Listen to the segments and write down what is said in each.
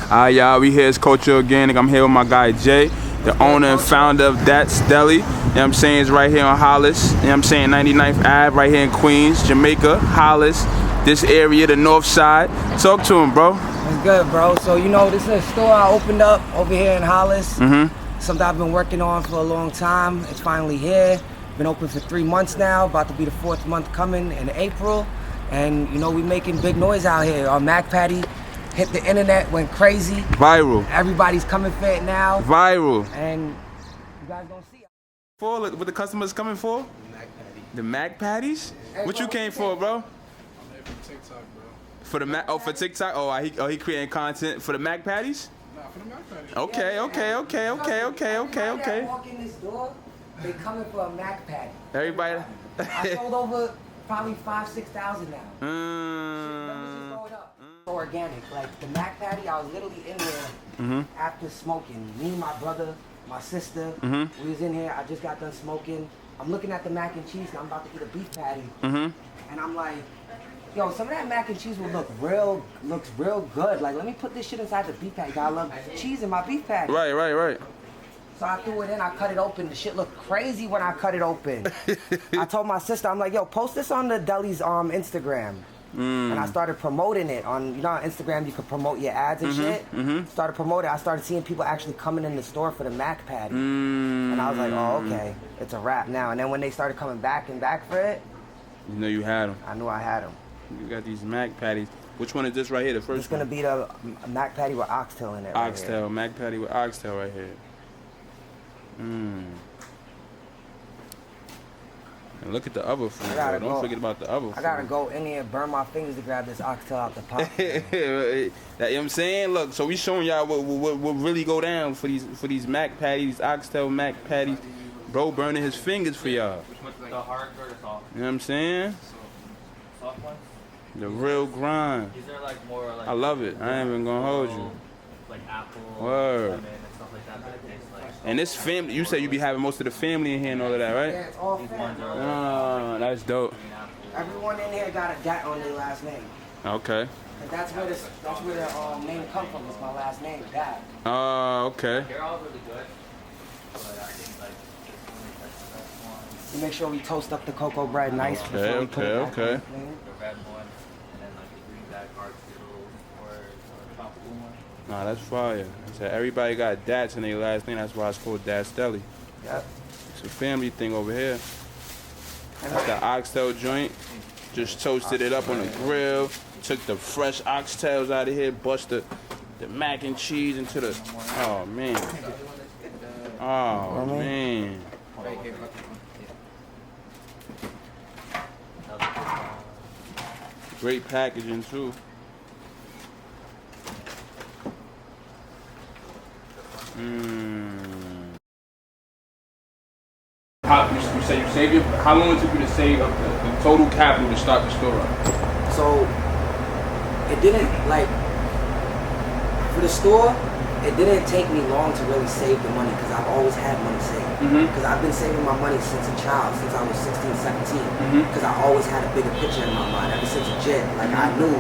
Y'all, we here as Culture Organic. I'm here with my guy Jay, the owner and founder of DATZ Deli. You know what I'm saying? It's right here on Hollis. You know what I'm saying? 99th Ave, right here in Queens, Jamaica, Hollis, this area, the north side. Talk to him, bro. It's good, bro. So, you know, this is a store I opened up over here in Hollis. Something I've been working on for a long time. It's finally here. Been open for 3 months now, about to be the 4th month coming in April. And, you know, we making big noise out here. Our Mac Patty hit the internet, went crazy. Viral. Everybody's coming for it now. Viral. And you guys gonna see it. For what the customers coming for? The Mac Patties? Hey, what bro, you came for, bro? I'm here for TikTok, bro. For the Mac? Oh, for TikTok? He creating content for the Mac Patties? Nah, for the Mac Patties. Okay. Everybody that walk in this door, they coming for a Mac Patty. Everybody. I sold over probably 5,000-6,000 now. Numbers is going up. So organic. Like the Mac Patty, I was literally in there after smoking. Me, my brother, my sister, we was in here. I just got done smoking. I'm looking at the mac and cheese. I'm about to eat a beef patty, and I'm like, yo, some of that mac and cheese will looks real good. Like, let me put this shit inside the beef patty. I love cheese in my beef patty. Right. So I threw it in, I cut it open. The shit looked crazy when I cut it open. I told my sister, I'm like, yo, post this on the Deli's Instagram. And I started promoting it on, you know, on Instagram you could promote your ads and shit. Started promoting. I started seeing people actually coming in the store for the Mac Patty. And I was like, oh, okay, it's a wrap now. And then when they started coming back for it, You know you had them. I knew I had them. You got these Mac Patties. Which one is this right here? The first It's gonna be the Mac Patty with oxtail in it. Oxtail, right Mac Patty with oxtail right here. And look at the other food, bro. Don't forget about the other food. I gotta go in here and burn my fingers to grab this oxtail out the pot. You know what I'm saying? Look, so we showing y'all what really go down for these Mac Patties, oxtail Mac Patties. Bro burning his fingers for y'all. The hard or the soft? You know what I'm saying? Soft ones? The real grind. These are like more like... I love it. I ain't even gonna hold you. Like apple, Word. lemon, and stuff like that, but it tastes like... And this family, you said you be having most of the family in here and all of that, right? Yeah, it's all These family. ones are like Oh, that's dope. green apple. Everyone in here got a DAT on their last name. Okay. And that's where the name come from. It's my last name, DAT. Oh, okay. They're all really good, but I think like this one is like the best one. We make sure we toast up the cocoa bread nice before we put it back on the Okay. thing. The red one, and then like the green bag hard Skittles or the tropical one. Nah, that's fire. I said everybody got DATZ in their last name. That's why it's called DATZ Deli. Yep. It's a family thing over here. That's the oxtail joint. Just toasted it up on the grill. Took the fresh oxtails out of here. Bust the mac and cheese into the... Oh, man. Oh, man. Great packaging, too. You say you saved it? How long it took you to save up the total capital to start the store up? So it didn't for the store. It didn't take me long to really save the money because I've always had money saved. Because I've been saving my money since a child, since I was 16, 17. Because I always had a bigger picture in my mind ever since a kid. Like I knew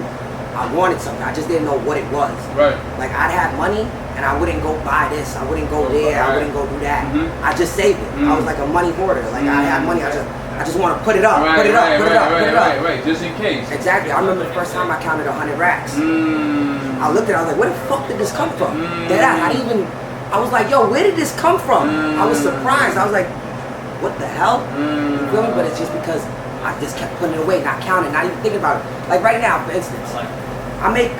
I wanted something. I just didn't know what it was. Right. Like I'd have money and I wouldn't go buy this. I wouldn't go there. I wouldn't go do that. I just saved it. I was like a money hoarder. Like I had money. I just want to put it up, put it up. Right, just in case. Exactly. I remember the first time I counted 100 racks. I looked at it, I was like, where the fuck did this come from? I was like, yo, where did this come from? I was surprised. I was like, what the hell? You feel me? But it's just because I just kept putting it away, not counting, not even thinking about it. Like right now, for instance, if I make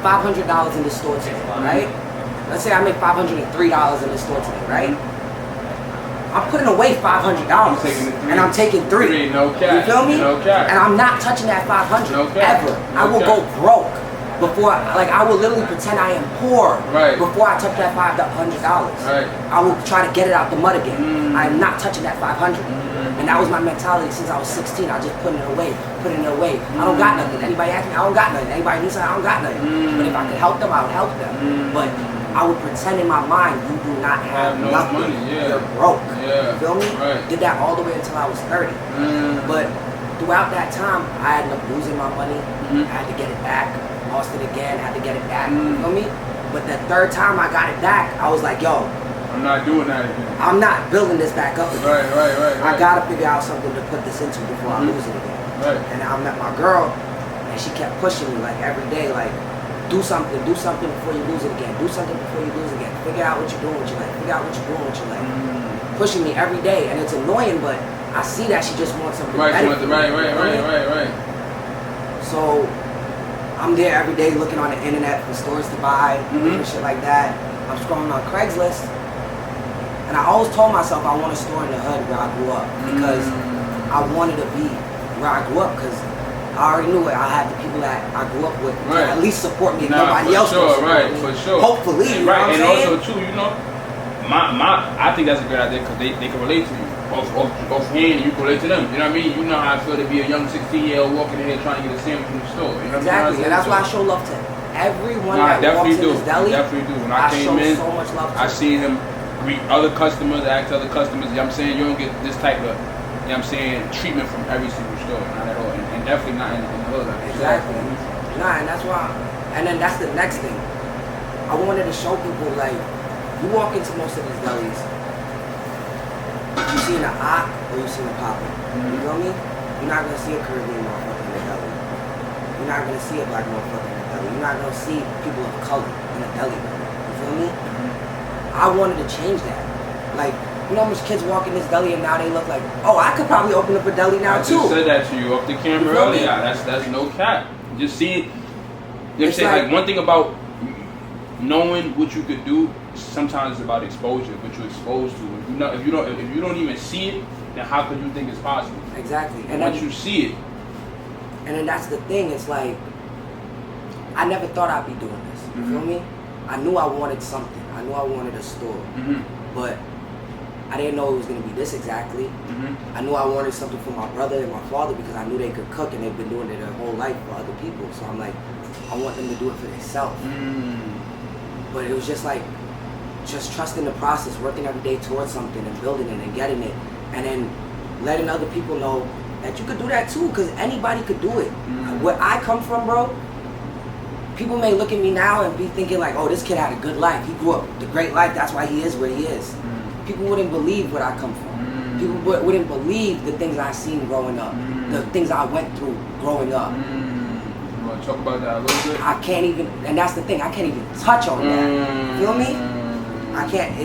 $500 in the store today, right? Let's say I make $503 in the store today, right? I'm putting away $500 and I'm taking three. No cash. You feel me? No cash. And I'm not touching that 500 No cash. ever. No I will cash. go broke before. I will literally pretend I am poor before I touch that $500. Right. I will try to get it out the mud again. I am not touching that 500. And that was my mentality since I was 16. I was just putting it away. I don't got nothing. Anybody ask me, I don't got nothing. Anybody needs something, I don't got nothing. But if I could help them, I would help them. But I would pretend in my mind, you do not have no nothing. money, yeah. You're broke. Yeah. You feel me? Right. Did that all the way until I was 30. But throughout that time, I ended up losing my money. I had to get it back. lost it again, had to get it back. You feel me? But the third time I got it back, I was like, yo, I'm not doing that again. I'm not building this back up again. Right. I gotta figure out something to put this into before I lose it again. Right. And I met my girl, and she kept pushing me like every day, like, do something before you lose it again. Do something before you lose it again. Figure out what you're doing with your life. Figure out what you're doing with your life. Pushing me every day, and it's annoying, but I see that she just wants something better. Right. So I'm there every day looking on the internet for stores to buy and shit like that. I'm scrolling on Craigslist, and I always told myself I want a store in the hood where I grew up because I wanted to be where I grew up because I already knew it. I had the people that I grew up with to at least support me. Nobody else will support me. For sure. Hopefully, you know what I'm and saying? also too, you know, I think that's a good idea because they can relate to you. Offhand, you can relate to them. You know what I mean? You know how I feel to be a young 16-year-old walking in here trying to get a sandwich from the store. You know Exactly, and that's why I show love to everyone that walks in this deli. Definitely do. When I came in, so much love to I seen him greet other customers, ask other customers. You know what I'm saying? You don't get this type of, you know what I'm saying, treatment from every single store. Not at all. And definitely not in the hood. Exactly. Nah, and that's why. And then that's the next thing. I wanted to show people, like, you walk into most of these delis, you see an Ock or you see a Papa. You feel me? You're not gonna see a Caribbean motherfucker in the deli. You're not gonna see a black motherfucker in the deli. You're not gonna see people of color in the deli. You feel me? I wanted to change that. Like, you know how much kids walk in this deli and now they look like, oh, I could probably open up a deli now too. I just said that to you off the camera earlier. That's no cap. Just seeing, you know what I'm saying? Like one thing about knowing what you could do, sometimes it's about exposure, what you're exposed to. If you don't even see it, then how could you think it's possible? Exactly. And once you see it. And then that's the thing, it's like, I never thought I'd be doing this. You feel me? I knew I wanted something. I knew I wanted a store. But I didn't know it was going to be this exactly. I knew I wanted something for my brother and my father because I knew they could cook and they've been doing it their whole life for other people. So I'm like, I want them to do it for themselves. But it was just like, just trusting the process, working every day towards something and building it and getting it. And then letting other people know that you could do that too, because anybody could do it. Where I come from, bro, people may look at me now and be thinking like, oh, this kid had a good life. He grew up the great life. That's why he is where he is. People wouldn't believe where I come from. People wouldn't believe the things I seen growing up, the things I went through growing up. You want to talk about that a little bit? I can't even, and that's the thing, I can't even touch on that. You feel me? I can't,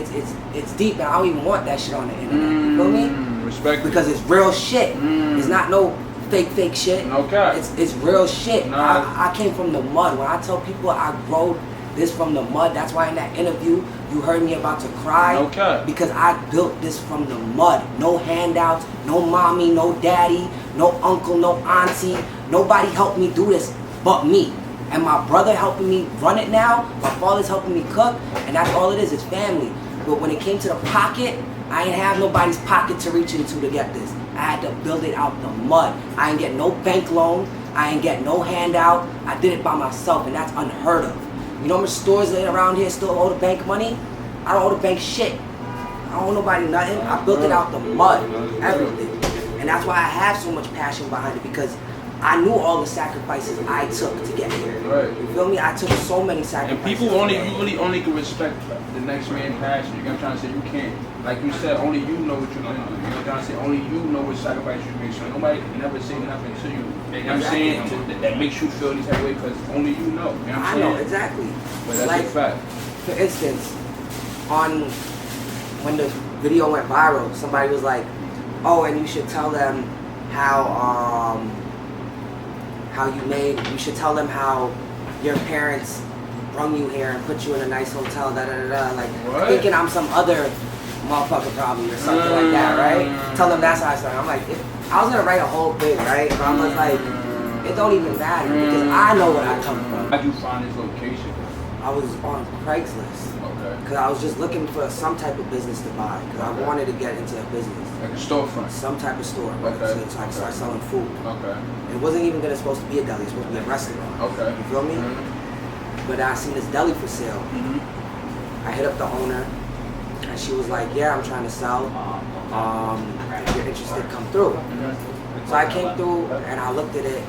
it's deep and I don't even want that shit on the internet. You feel me? Respect. Because it's real shit. It's not no fake shit. Okay. It's real shit. Nah. I came from the mud. When I tell people I growed this from the mud, that's why in that interview you heard me about to cry. Okay. Because I built this from the mud. No handouts, no mommy, no daddy, no uncle, no auntie. Nobody helped me do this but me. And my brother helping me run it now, my father's helping me cook, and that's all it is, it's family. But when it came to the pocket, I ain't have nobody's pocket to reach into to get this. I had to build it out the mud. I ain't get no bank loan, I ain't get no handout. I did it by myself, and that's unheard of. You know how much stores that around here still owe the bank money? I don't owe the bank shit. I don't owe nobody nothing. I built it out the mud, everything. And that's why I have so much passion behind it, because I knew all the sacrifices I took to get here. Right. You feel me? I took so many sacrifices. And people you really only can respect the next man's passion. You know what I'm trying to say? You can't. Like you said, only you know what you're going to do. You know what I'm trying to say? Only you know what sacrifice you make. So nobody can never say nothing to you. You know what I'm saying? That makes you feel any type of way because only you know. You know what I'm saying? I know, exactly. But that's like, a fact. For instance, when the video went viral, somebody was like, oh, and you should tell them how you should tell them how your parents brung you here and put you in a nice hotel, like what? Thinking I'm some other motherfucker probably or something like that, right? Tell them that's how I started. I'm like, I was gonna write a whole thing, right? But I was like, it don't even matter because I know where I come from. How'd you find this location? I was on Craigslist. Because I was just looking for some type of business to buy. Because I wanted to get into a business. Like a storefront? Some type of store. Right? Okay. So I start selling food. Okay. It wasn't even supposed to be a deli. It was supposed to be a restaurant. Okay. You feel me? But I seen this deli for sale. I hit up the owner. And she was like, yeah, I'm trying to sell. If you're interested, come through. So I came through and I looked at it.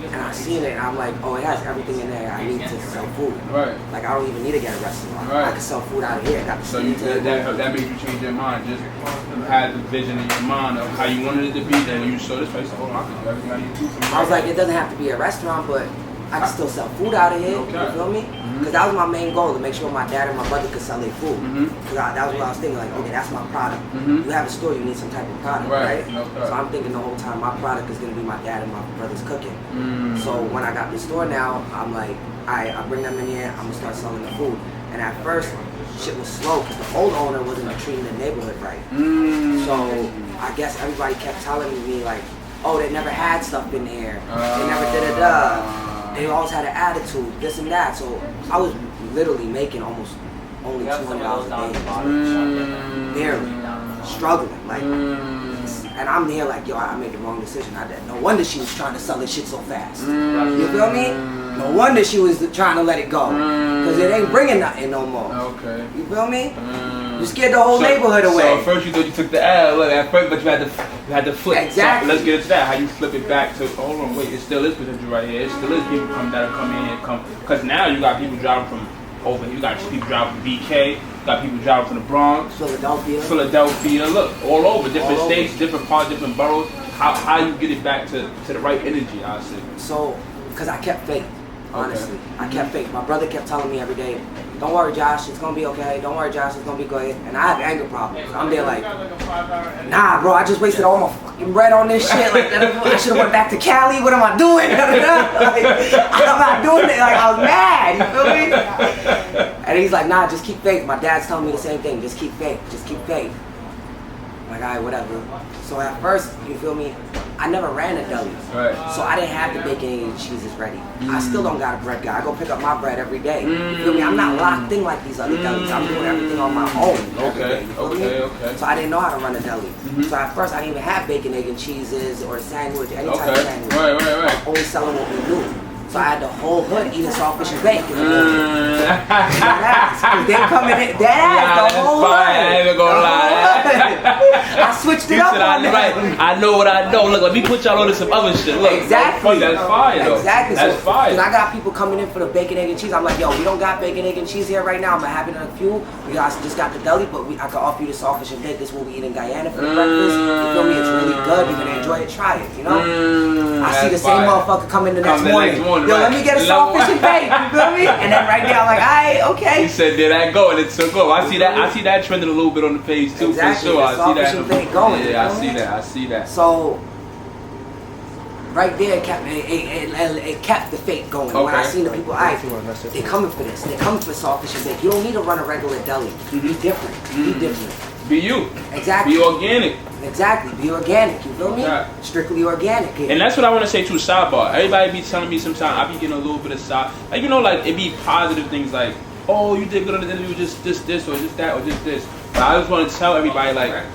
and I seen it, and I'm like, oh, it has everything in there I need to sell food. Right. Like, I don't even need to get a restaurant. Right. I can sell food out of here. Got the So you, that made you change your mind. Just you had the vision in your mind of how you wanted it to be. Then when you saw this place, oh, I can do everything I need to do. I was like, it doesn't have to be a restaurant, but I can still sell food out of here. Okay. You feel me? Because that was my main goal, to make sure my dad and my brother could sell their food. Because that was what I was thinking, like, okay, that's my product. You have a store, you need some type of product, right? Okay. So I'm thinking the whole time, my product is going to be my dad and my brother's cooking. So when I got the store now, I'm like, I bring them in here, I'm going to start selling the food. And at first, shit was slow because the old owner wasn't treating the neighborhood right. So I guess everybody kept telling me, like, oh, they never had stuff in here. They never did it. They always had an attitude, this and that. So I was literally making almost only $200 a day. Barely. Struggling. Like, and I'm there like, yo, I made the wrong decision. No wonder she was trying to sell this shit so fast. You feel me? No wonder she was trying to let it go. Because it ain't bringing nothing no more. Okay. You feel me? You scared the whole neighborhood away. So at first you thought you took the L, look, at first, but you had to flip. Exactly. So let's get into that. How you flip it back to, hold on, wait, it still is potential right here. It still is people that'll come in and because now you got people driving from over here. You got people driving from BK. You got people driving from the Bronx. Philadelphia. Look, all over, different states, different parts, different boroughs. How you get it back to the right energy, I say. So, because I kept faith, honestly. I kept faith. My brother kept telling me every day, don't worry, Josh, it's going to be okay. Don't worry, Josh, it's going to be good. And I have anger problems. I'm there like, nah, bro, I just wasted all my fucking bread on this shit. Like, I should have went back to Cali. What am I doing? Like, I'm not doing it. Like, I was mad. You feel me? And he's like, nah, just keep faith. My dad's telling me the same thing. Just keep faith. Just keep faith. I'm like, all right, whatever. So at first, you feel me? I never ran a deli. Right. So I didn't have the bacon, egg, and cheeses ready. I still don't got a bread guy. I go pick up my bread every day. You feel me? I'm not locked in like these other delis. I'm doing everything on my own. Okay. So I didn't know how to run a deli. So at first, I didn't even have bacon, egg, and cheeses or a sandwich, any type of sandwich. Right. Only selling what we do. So I had the whole hood eating sawfish and bacon. They coming in, the whole hood. I ain't even gonna lie. I switched it up on them. Right. I know what I know. Look, let me put y'all on to some other shit. Look, exactly. That's fire though. Exactly. That's fire. Because I got people coming in for the bacon, egg, and cheese. I'm like, yo, we don't got bacon, egg, and cheese here right now. I'm having a few. We just got the deli, but I can offer you the sawfish and bacon. This is what we eat in Guyana for the breakfast. You feel me? It's really good. You're gonna enjoy it. Try it. You know. I see the same motherfucker come in the next morning. Yo, let me get a sawfish and bacon. You feel me? And then right now I'm like, alright, okay. He said, there that go, and it took off. I see that trending a little bit on the page too, exactly. for sure. I see that. Going, yeah, I see that. So right there, it kept the faith going. Okay. When I seen the people, they coming for this. They coming for sawfish and bacon. You don't need to run a regular deli. Be different. Be different. Be you. Exactly. Be organic. Exactly. Be organic. You feel me? Okay. Strictly organic. And that's what I want to say too. Sidebar. Everybody be telling me sometimes I be getting a little bit of side, like like it be positive things like, oh, you did good on the interview, just this, or just that, or just this. But I just want to tell everybody like,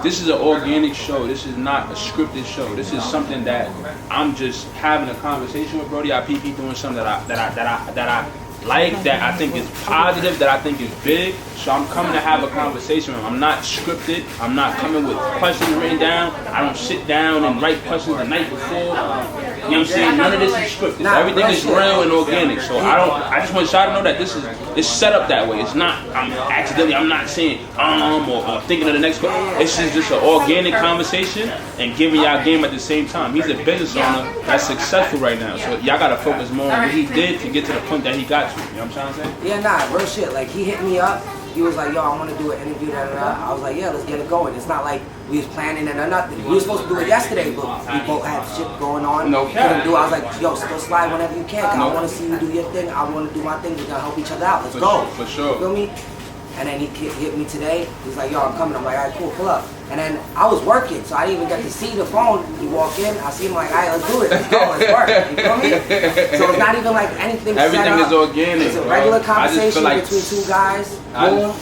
this is an organic show. This is not a scripted show. This is something that I'm just having a conversation with Brody. I be doing something that I like, that I think is positive, that I think is big. So I'm coming to have a conversation with him. I'm not scripted. I'm not coming with questions written down. I don't sit down and write questions the night before. You know what I'm saying? None of this is scripted. Everything is real and organic. So I just want y'all to know that it's set up that way. It's not, I'm not saying or thinking of the next question. This is just an organic conversation and giving y'all game at the same time. He's a business owner that's successful right now. So y'all gotta focus more on what he did to get to the point that he got to. You know what I'm trying to say? Yeah, nah, real shit. Like, he hit me up. He was like, yo, I want to do an interview, I was like, yeah, let's get it going. It's not like we was planning it or nothing. We were supposed to do it yesterday, but we both had shit going on. No cap. I was like, yo, still slide whenever you can. I want to see you do your thing. I want to do my thing. We're going to help each other out. Let's go. For sure. You feel me? And then he hit me today. He's like, yo, I'm coming. I'm like, all right, cool, pull up. And then I was working, so I didn't even get to see the phone. He walked in, I see him like, all right, let's do it. Let's go, let's work. You feel me? So it's not even like anything Everything set up. is organic. It's a regular conversation like between two guys. Boom.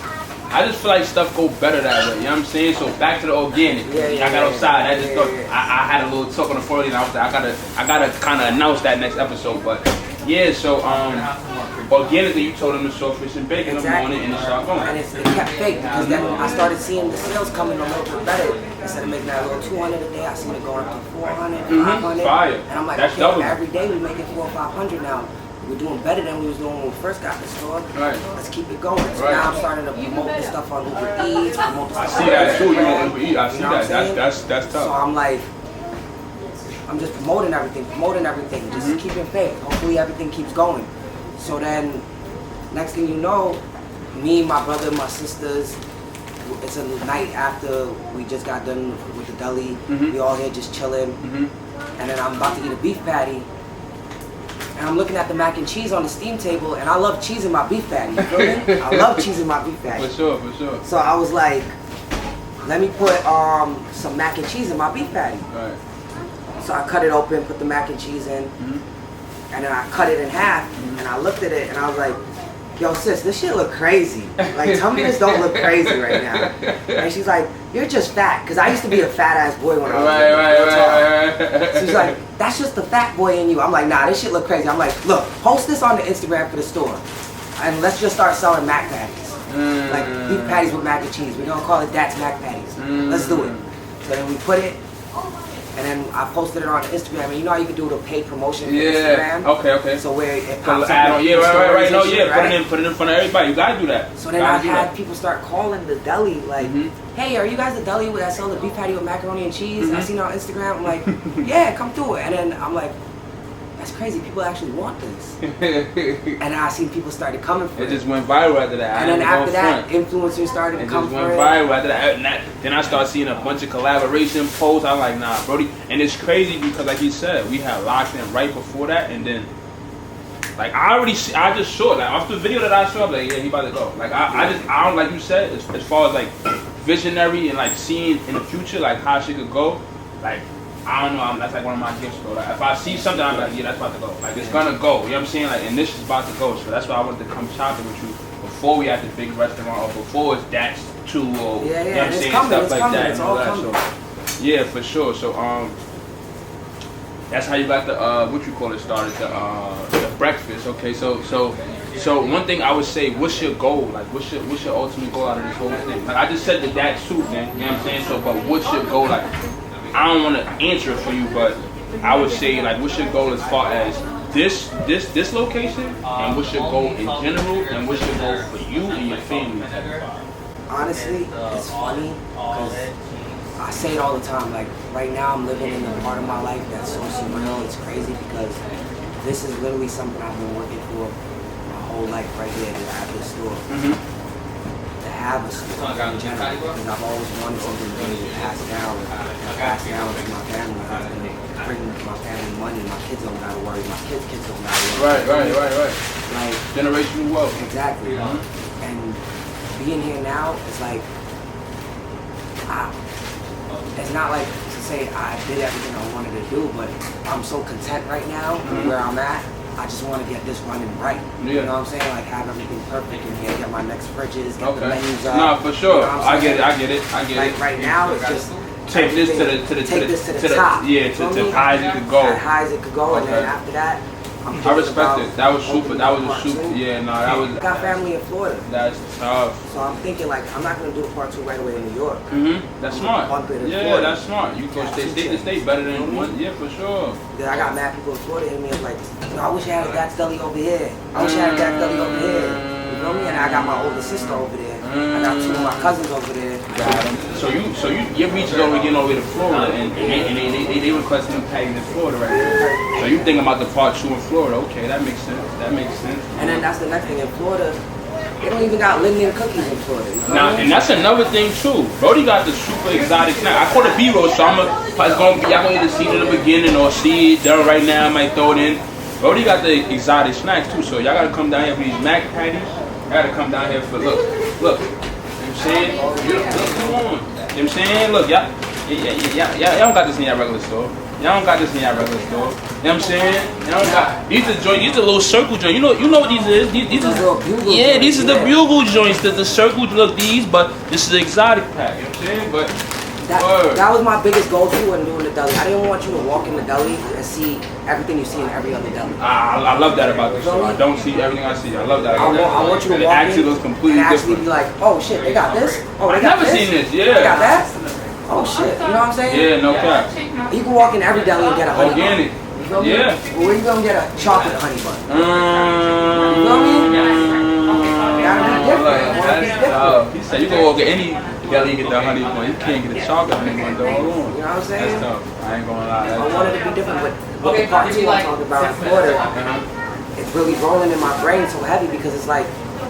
I just feel like stuff go better that way, you know what I'm saying? So back to the organic. I got outside. I had a little talk on the phone, and I was like, I gotta kind of announce that next episode. But Yeah, so organically you told them to soft fish and bacon in the morning and it started going. And it kept fake because then I started seeing the sales coming a little bit better. Instead of making that little 200 a day, I seen it going up to 400, 500. Fire. And I'm like, That's okay, double. every day we're making 400 or 500 now. We're doing better than we was doing when we first got the store. Right. Let's keep it going. So Right. now I'm starting to promote this stuff on Uber Eats, promote the I stuff see on that too. You Instagram. know Uber Eats. I see You know what I'm saying? That's tough. So I'm like, I'm just promoting everything, just keeping faith. Hopefully everything keeps going. So then, next thing you know, me, my brother, my sisters, it's a night after we just got done with the deli. We all here just chilling. And then I'm about to eat a beef patty. And I'm looking at the mac and cheese on the steam table, and I love cheese in my beef patty. You feel me? I love cheese in my beef patty. For sure. So I was like, let me put some mac and cheese in my beef patty. Right. So I cut it open, put the mac and cheese in, and then I cut it in half, and I looked at it, and I was like, yo sis, this shit look crazy. Like, tell me this don't look crazy right now. And she's like, you're just fat, because I used to be a fat ass boy when I was Right. She's like, that's just the fat boy in you. I'm like, nah, this shit look crazy. I'm like, look, post this on the Instagram for the store, and let's just start selling mac patties. Like beef patties with mac and cheese. We're gonna call it DATZ mac patties. Let's do it. So then we put it, and then I posted it on Instagram. And you know how you can do the paid promotion for Instagram? Okay. So where it So pops add up on, in yeah, right. stories No, and shit, yeah, right? put it in front of everybody. You gotta do that. So then I had people start calling the deli like, hey, are you guys the deli that sell the beef patty with macaroni and cheese? I seen it on Instagram. I'm like, yeah, come through it. And then I'm like, that's crazy. People actually want this. And I seen people started coming for it. It just went viral after that. And then after that, influencers started to come just for went it. viral after that. Then I started seeing a bunch of collaboration posts. I'm like, nah, Brody. And it's crazy because, like you said, we had locked in right before that, and then, like, I just saw it. Like, off the video that I saw, I'm like, yeah, he about to go. Like, I don't, like you said, as far as like visionary and like seeing in the future, like how shit could go. Like, I don't know. That's like one of my gifts, bro. Like, if I see something, I'm like, yeah, that's about to go. Like, it's gonna go. You know what I'm saying? Like, and this is about to go. So that's why I wanted to come shopping with you before we had the big restaurant, or before it's DATZ 2, or you know what I'm saying, stuff like that. It's all coming. So, yeah, for sure. So that's how you got the what you call it started, the breakfast. Okay, so one thing I would say, what's your goal? Like, what's your ultimate goal out of this whole thing? Like, I just said the DATZ 2 thing. You know what I'm saying? So, but what's your goal? Like, I don't want to answer it for you, but I would say, like, what's your goal as far as this location, and what's your goal in general, and what's your goal for you and your family? Honestly, it's funny because I say it all the time. Like, right now I'm living in a part of my life that's so surreal. It's crazy because this is literally something I've been working for my whole life right here, to have this store. To have a store in general, because I've always wanted something to pass down to my family. I'm going to bring my family money. My kids don't got to worry. My kids don't got to worry. Right. Like, Generational wealth. Exactly. And being here now, it's like, it's not like to say I did everything I wanted to do, but I'm so content right now where I'm at. I just want to get this running right. Yeah. You know what I'm saying? Like, have everything perfect in here, get my next fridges, get the menus up. No, for sure. You know I get it. Like, right now, it's just take this to the top. Yeah, to high as it could go. As high as it could go, and then after that, I respect it. That was super. Yeah, no, that was. I got family in Florida. That's tough. So I'm thinking, like, I'm not gonna do a part 2 right away in New York. That's smart. Yeah, that's smart. You go state to state better than one. Yeah, for sure. Then I got mad people in Florida hitting me up like, yo, I wish I had a DATZ deli over here. I wish I had a DATZ deli over here. You know me? And I got my older sister over there. I got 2 of my cousins over there. So your reach is over getting over to Florida, and they requesting them patties in Florida right now. So you thinking about the part 2 in Florida? Okay, that makes sense. And then that's the next thing in Florida. They don't even got Linden cookies in Florida. You know Now, and that's another thing too. Brody got the super exotic snack. I call it B-roll, so y'all gonna either see it in the beginning or see it done right now. I might throw it in. Brody got the exotic snacks too, so y'all gotta come down here for these mac patties. Y'all gotta come down here for look. You know what I'm saying? Look, come on. You know what I'm saying? Look, y'all don't got this in your regular store. Y'all don't got this in your regular store. You know what I'm saying? Y'all don't got these are little circle joints. You know what these is? These are these are the bugle joints. The circle look these, but this is the exotic pack. You know what I'm saying? But That was my biggest go-to when doing the deli. I didn't want you to walk in the deli and see everything you see in every other deli. I love that about this show. I don't see everything I see. I love that. I want you to walk in completely and actually different. be like, oh shit, they got this? Oh, they got I've never this? seen this, yeah. They got that? Oh shit, you know what I'm saying? Yeah, no cap. You can walk in every deli and get a honey Organic. bun. You feel me? Yeah. But where you gonna get a chocolate honey bun? You feel me? Gotta be different. I wanna be different. He said you can walk in any deli and get the honey bun. You can't get a chocolate honey bun though. Hold on. You know what I'm saying? That's tough. I ain't gonna lie. I wanted to be different, but with the part two I talked about in Florida, it's really rolling in my brain so heavy because it's like,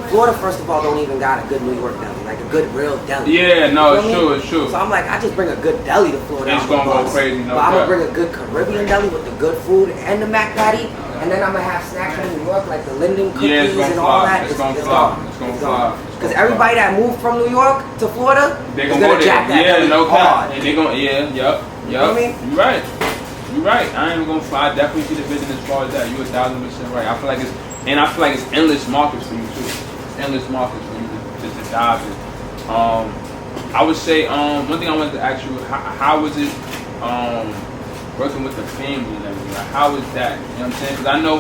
Florida, first of all, don't even got a good New York deli, like a good real deli. Yeah, no, You it's feel me? true, it's true. So I'm like, I just bring a good deli to Florida. It's on the gonna go bus. crazy, no But I'm cap. gonna bring a good Caribbean deli with the good food and the mac patty, and then I'm gonna have snacks from New York like the Linden cookies Yeah, it's gonna and all fly. that. It's gonna fly. It's gonna fly. Because everybody that moved from New York to Florida They is gonna go jack there. that Yeah, deli no hard. cap. And they gonna, yup. You know what I mean? You right. You right. I ain't gonna fly. I definitely see the vision as far as that. You 1,000% right. I feel like it's endless markets for you too. It's endless markets for you to dive in. I would say one thing I wanted to ask you, how was it working with the family and everything? Like, how was that? You know what I'm saying? Because I know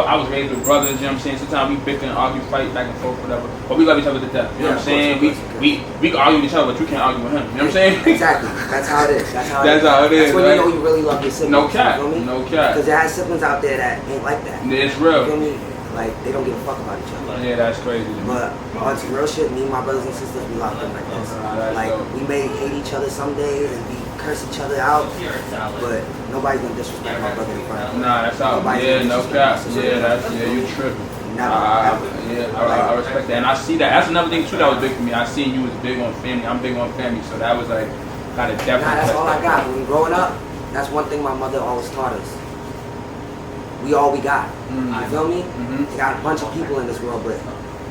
I was raised with brothers. You know what I'm saying? Sometimes we bicker and argue, fight back and forth, whatever. But we love each other to death. You know what I'm saying? We can argue with each other, but you can't argue with him. You know what I'm saying? Exactly. That's how it is. That's how it is. That's when right? you know you really love your siblings. No cap. You feel me? No cap. Because there are siblings out there that ain't like that. It's You feel real. me? Like, they don't give a fuck about each other. Yeah, that's crazy. But entrepreneurship, me and my brothers and sisters, we locked in like this. Like, we may hate each other some days and we curse each other out, but nobody's gonna disrespect my brother in front of me. Nah, that's out. Yeah, no cap. Yeah, you tripping. I respect that. And I see that. That's another thing too that was big for me. I seen you was big on family. I'm big on family. So that was like, kind of definitely. Nah, that's all I got. When we growing up, that's one thing my mother always taught us. We all we got. You feel me? You got a bunch of people in this world, but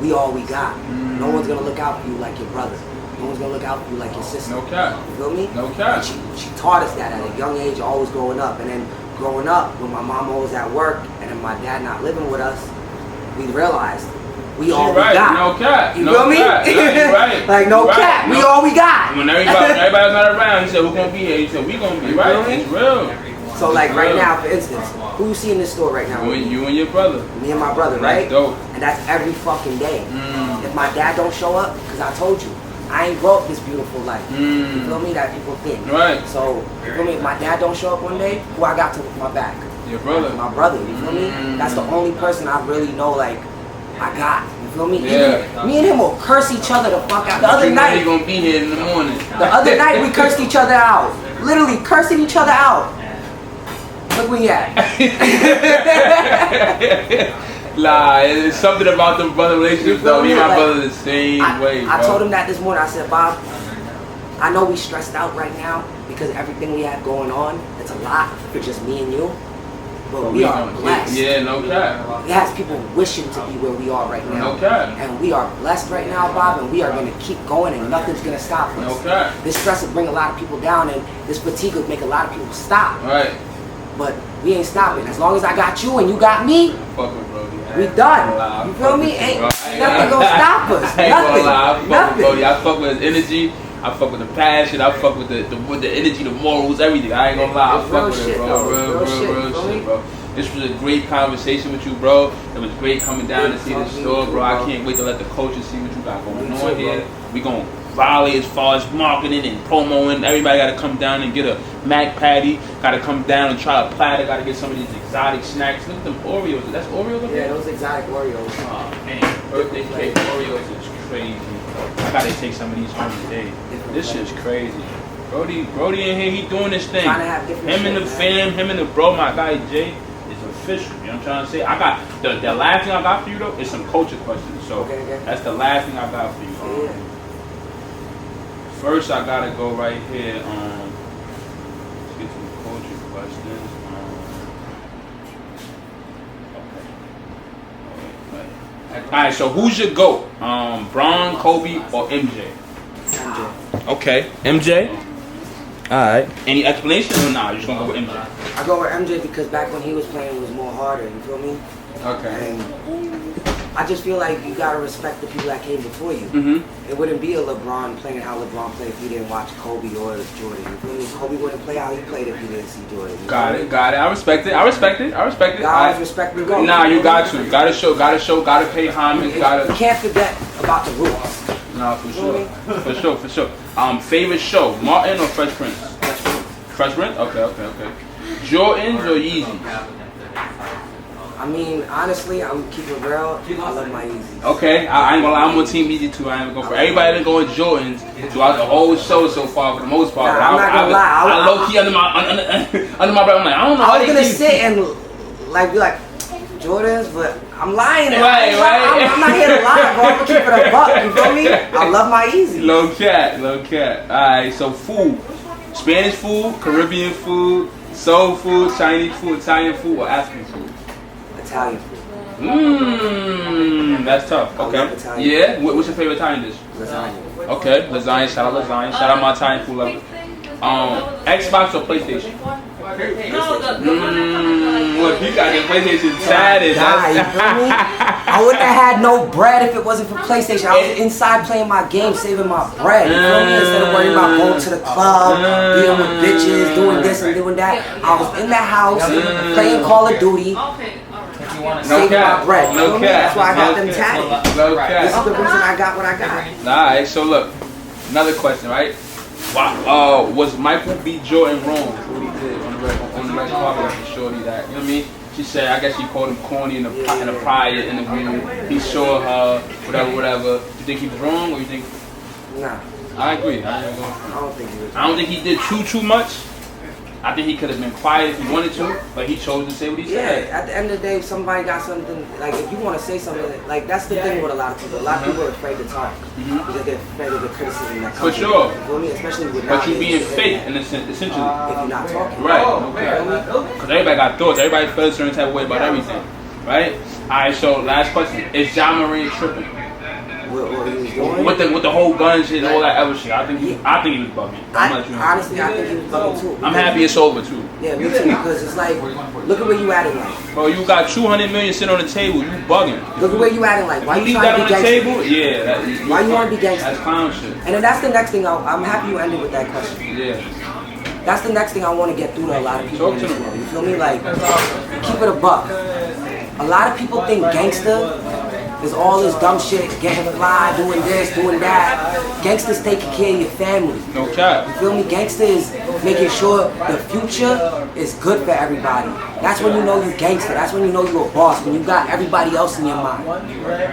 we all we got. No one's gonna look out for you like your brother. No one's gonna look out for you like your sister. No cap. You feel me? No cap. She taught us that at a young age, always growing up. And then growing up, when my mom was at work and then my dad not living with us, we realized we all we got. No cap. You no feel me? Cap. Yeah, right. Like no cap. We all we got. When everybody's not around, he said, "Who's gonna be here?" He said, "We gonna be right." It's real. So like right now, for instance, who you see in this store right now? You and your brother. Me and my brother, right? That's dope. And that's every fucking day. If my dad don't show up, because I told you, I ain't grow up this beautiful life. You feel me? That people think. Right. So, you feel me? If my dad don't show up one day, who I got to my back? Your brother. My brother, you feel me? That's the only person I really know, like, I got. You feel me? Yeah. Even, me and him will curse each other the fuck out. The other night, you gonna be here in the morning. The other night we cursed each other out. Literally cursing each other out. Look where you at. Nah, it's something about the brother relationship though. Me and my brother the same way, bro. I told him that this morning. I said, Bob, I know we stressed out right now because everything we have going on, it's a lot for just me and you. But we are blessed. Yeah, no cap. It has people wishing to be where we are right now. No cap. And we are blessed right now, Bob, and we are going to keep going and nothing's going to stop us. No cap. This stress will bring a lot of people down and this fatigue will make a lot of people stop. Right. But we ain't stopping. As long as I got you and you got me, Fuck with Brody. we done. You feel me? Ain't nothing gonna stop us. I ain't gonna lie. I fuck Nothing. with Brody. I fuck with his energy. I fuck with the passion. I fuck with the energy, the morals, everything. I ain't gonna lie. I It's fuck real with it, shit, bro. though. Real Real shit, shit, bro. This was a great conversation with you, bro. It was great coming down to see the store, bro. I can't wait to let the coaches see what you got going on here. We gonna volley as far as marketing and promoing. Everybody gotta come down and get a mac patty. Gotta come down and try a platter. Gotta get some of these exotic snacks. Look at them Oreos. That's Oreos up there? Yeah, those exotic Oreos. Oh man, birthday cake Oreos is crazy. I gotta take some of these home today. This shit's crazy. Brody in here, he doing this thing. Trying to have different Him and the fam, him and the bro, my guy Jay, is official. You know what I'm trying to say? I got the last thing I got for you though is some culture questions. So Okay. that's the last thing I got for you. First, I gotta go right here. Let's get to the culture questions. Okay. All right. So who's your GOAT? Bron, Kobe, or MJ? MJ. Okay, MJ. All right. Any explanation or nah? You just gonna go with MJ? I go with MJ because back when he was playing, it was more harder. You feel me? Okay. And I just feel like you gotta respect the people that came before you. Mm-hmm. It wouldn't be a LeBron playing how LeBron played if you didn't watch Kobe or Jordan. You feel me? Kobe wouldn't play how he played if you didn't see Jordan. Got it. I respect it. Guys, respect me. Nah, you got to. Gotta show, gotta pay homage, You gotta. can't forget about the roots. Nah, for sure. Favorite show, Martin or Fresh Prince? Fresh Prince? Okay. Jordans or Yeezys? I mean, honestly, I'm keeping it real. I love my Yeezys. Okay, I ain't gonna lie, I'm on Team Yeezy too. I ain't gonna go for everybody been going Jordans throughout the whole show so far for the most part. Nah, I'm not gonna lie. I low key under my breath. I'm like, I don't know. I was gonna sit and be like Jordans, but I'm lying. Right. I'm not here to lie, bro. I'm gonna keep it a buck. You feel me? I love my Yeezys. Low cat. Alright, so food. Spanish food, Caribbean food, soul food, Chinese food, Italian food, or African food? Italian food. That's tough. I Okay. love Italian. Yeah? What's your favorite Italian dish? Lasagna. Okay, lasagna. Shout out lasagna. Shout out my Italian food lover. Xbox or PlayStation? Look, you got the PlayStation status. Nah, you feel me? I wouldn't have had no bread if it wasn't for PlayStation. I was inside playing my game, saving my bread. You feel me? Instead of worrying about going to the club, dealing with bitches, doing this and doing that. I was in the house playing Call of Duty, saving my bread. You feel me? That's why I got them tatted. This is the reason I got what I got. Alright, so look, another question, right? Wow, was Michael B. Jordan wrong for what he did on the red carpet after Shorty that? You know what I mean? She said, I guess she called him corny in a prior interview. He saw her, whatever. You think he was wrong, or you think? Nah. I agree. I don't think he was. I don't think he did too much. I think he could have been quiet if he wanted to, but he chose to say what he said. Yeah, at the end of the day, if somebody got something, like if you want to say something, like that's the thing with a lot of people. A lot of people are afraid to talk because they're afraid of the criticism that comes. For sure. You feel me? Especially with But you being fake, essentially. if you're not talking. Right. Okay. Because everybody got thoughts. Everybody feels a certain type of way about everything. Right? Alright, so last question. Is Ja Morant tripping? What he was doing? With the whole gun shit and all that other shit. I think he was bugging. Honestly, I think he was bugging too. I'm happy it's over too. Yeah, me too. Because it's like, look at where you at in life. Bro, you got 200 million sitting on the table. You bugging. Look at where you at in life. Why You you leave trying that to on be the gangster? table? Yeah. Why you want to be gangster? That's clown shit. And then that's the next thing. I'm happy you ended with that question. Yeah. That's the next thing I want to get through to a lot of people in this world. You feel me? Like, keep it a buck. A lot of people think gangster is all this dumb shit, getting fly, doing this, doing that. Gangster's taking care of your family. No cap. You feel me? Gangster is making sure the future is good for everybody. That's when you know you gangster. That's when you know you a boss. When you got everybody else in your mind.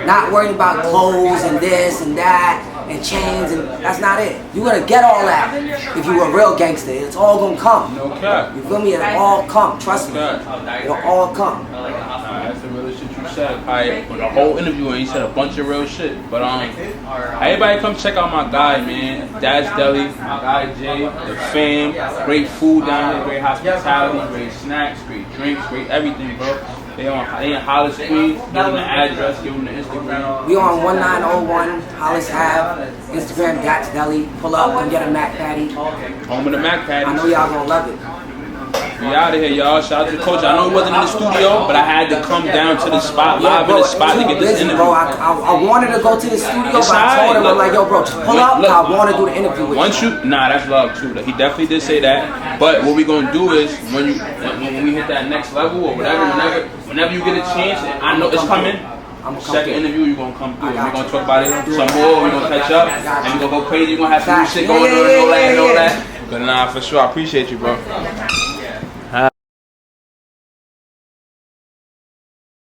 Not worrying about clothes and this and that and chains, and that's not it. You gotta get all that if you a real gangster. It's all gonna come. No cap. You feel me? It'll all come. Trust me. It'll all come. That's the real shit you said. Alright, for the whole interview, and he said a bunch of real shit. But everybody come check out my guy, man. DATZ Deli, my guy Jay, the fam. Great food down here, great hospitality, great snacks, great drinks, great everything, bro. They in Hollis Queens. Give them the address, give them the Instagram. We on 1901 Hollis Ave, Instagram DATZ Deli. Pull up and get a Mac Patty. Home of the Mac Patties. I know y'all gonna love it. We out of here, y'all. Shout out to the coach. I know he wasn't in the studio, but I had to come down to the spot, live in the spot to get this interview. Bro, I wanted to go to the studio, but I told him, I'm like, yo, bro, just pull up. I want to do the interview with you. That's love too. He definitely did say that. But what we gonna do is when we hit that next level or whenever you get a chance, and I know it's coming. Second interview, you're gonna come through. We're gonna talk about it some more. We're gonna catch up, and we're gonna go crazy. We're gonna have some new shit going on and all that. But nah, for sure, I appreciate you, bro.